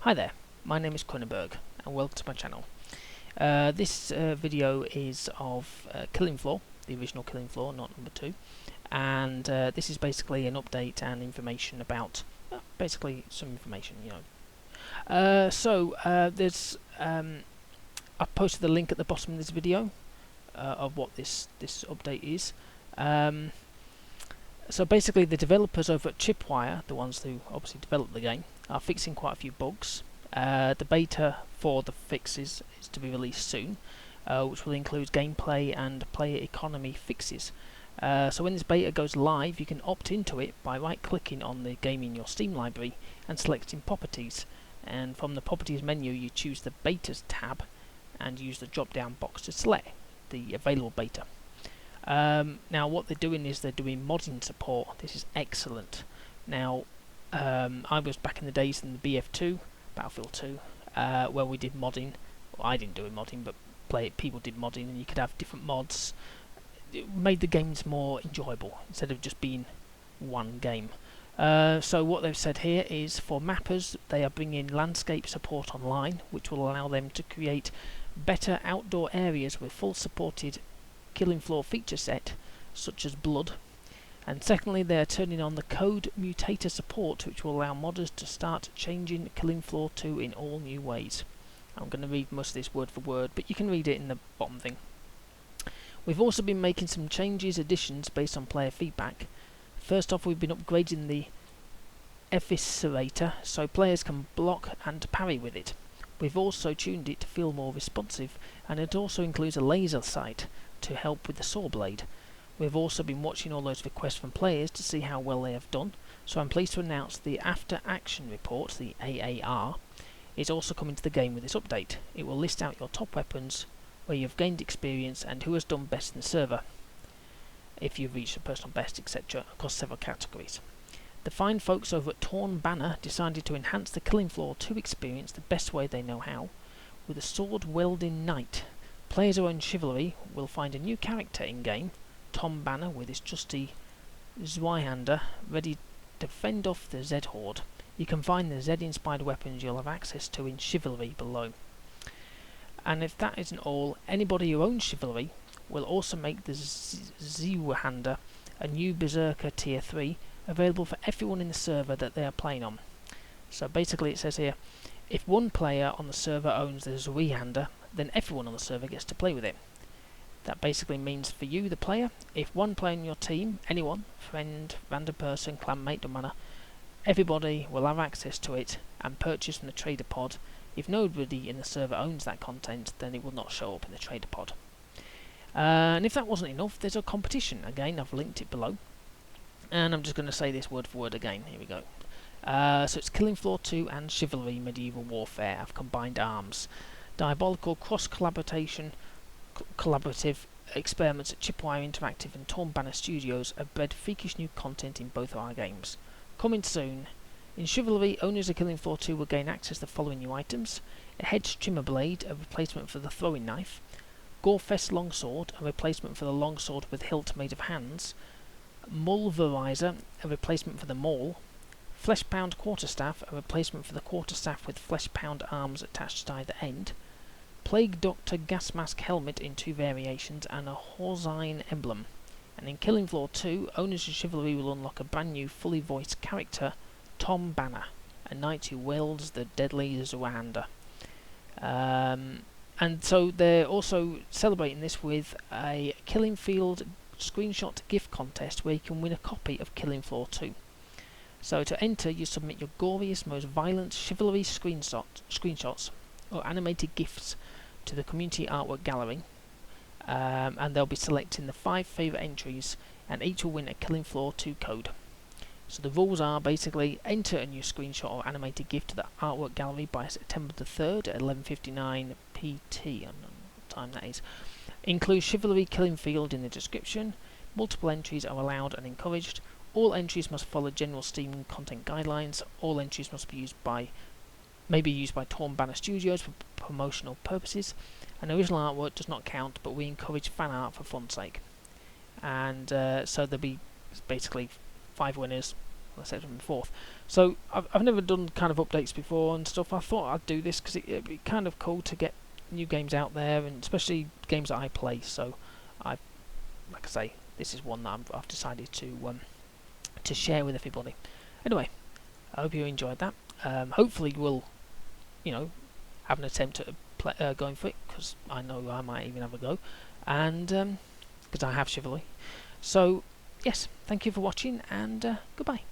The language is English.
Hi there, my name is Kronenberg and welcome to my channel. This video is of Killing Floor, the original Killing Floor, not number 2, and this is basically an update and information about, basically some information, you know. I've posted the link at the bottom of this video of what this update is. So basically the developers over at Chipwire, the ones who obviously developed the game, are fixing quite a few bugs. The beta for the fixes is to be released soon, which will include gameplay and player economy fixes. So when this beta goes live, you can opt into it by right-clicking on the game in your Steam library and selecting Properties. And from the Properties menu, you choose the Betas tab and use the drop-down box to select the available beta. Now what they're doing is they're doing modding support. This is excellent. Now I was back in the days in the BF2, Battlefield 2, where we did modding. Well, I didn't do any modding, but people did modding, and you could have different mods. It made the games more enjoyable instead of just being one game. So what they've said here is for mappers, they are bringing landscape support online, which will allow them to create better outdoor areas with full supported Killing Floor feature set, such as blood. And secondly, they are turning on the code mutator support, which will allow modders to start changing Killing Floor 2 in all new ways. I'm going to read most of this word for word, but you can read it in the bottom thing. We've also been making some changes, additions based on player feedback. First off, we've been upgrading the Eviscerator so players can block and parry with it. We've also tuned it to feel more responsive, and it also includes a laser sight to help with the saw blade. We've also been watching all those requests from players to see how well they have done, so I'm pleased to announce the After Action Report, the AAR, is also coming to the game with this update. It will list out your top weapons, where you've gained experience, and who has done best in the server, if you've reached a personal best, etc., across several categories. The fine folks over at Torn Banner decided to enhance the Killing Floor 2 experience the best way they know how, with a sword welding knight. Players who own Chivalry will find a new character in-game, Tom Banner with his trusty Zweihander, ready to fend off the Z Horde. You can find the Z-inspired weapons you'll have access to in Chivalry below. And if that isn't all, anybody who owns Chivalry will also make the Zweihander, a new Berserker Tier 3, available for everyone in the server that they are playing on. So basically it says here, if one player on the server owns the Zweihander, then everyone on the server gets to play with it. That basically means for you, the player, if one player in your team, anyone, friend, random person, clanmate, doesn't matter, everybody will have access to it and purchase from the trader pod. If nobody in the server owns that content, then it will not show up in the trader pod. And if that wasn't enough, there's a competition. Again, I've linked it below. And I'm just going to say this word for word again. Here we go. So it's Killing Floor 2 and Chivalry Medieval Warfare have combined arms. Diabolical cross-collaborative experiments at Chipwire Interactive and Torn Banner Studios have bred freakish new content in both of our games. Coming soon. In Chivalry, owners of Killing Floor 2 will gain access to the following new items: a hedge trimmer blade, a replacement for the throwing knife; Gorefest longsword, a replacement for the longsword with hilt made of hands; Mulverizer, a replacement for the maul; Fleshpound quarterstaff, a replacement for the quarterstaff with Fleshpound arms attached to either end; Plague Doctor gas mask helmet in 2 variations, and a Horzine emblem. And in Killing Floor 2, owners of Chivalry will unlock a brand new fully voiced character, Tom Banner, a knight who wields the deadly Zweihander. And so they're also celebrating this with a Killing Field screenshot gift contest where you can win a copy of Killing Floor 2. So to enter, you submit your goriest, most violent Chivalry screenshots or animated GIFs to the community artwork gallery, and they'll be selecting the 5 favourite entries, and each will win a Killing Floor 2 code. So the rules are basically enter a new screenshot or animated GIF to the artwork gallery by September the 3rd at 11:59 PT. I don't know what time that is. Include Chivalry Killing Field in the description. Multiple entries are allowed and encouraged. All entries must follow general Steam content guidelines. All entries must be may be used by Torn Banner Studios for promotional purposes. And original artwork does not count, but we encourage fan art for fun's sake. And so there'll be basically 5 winners, well, September 4th. So I've never done kind of updates before and stuff. I thought I'd do this because it'd be kind of cool to get new games out there, and especially games that I play. So like I say, this is one that I've decided to share with everybody. Anyway, I hope you enjoyed that. Hopefully we'll, have an attempt at going for it, because I know I might even have a go, and because I have Chivalry. So yes, thank you for watching, and goodbye.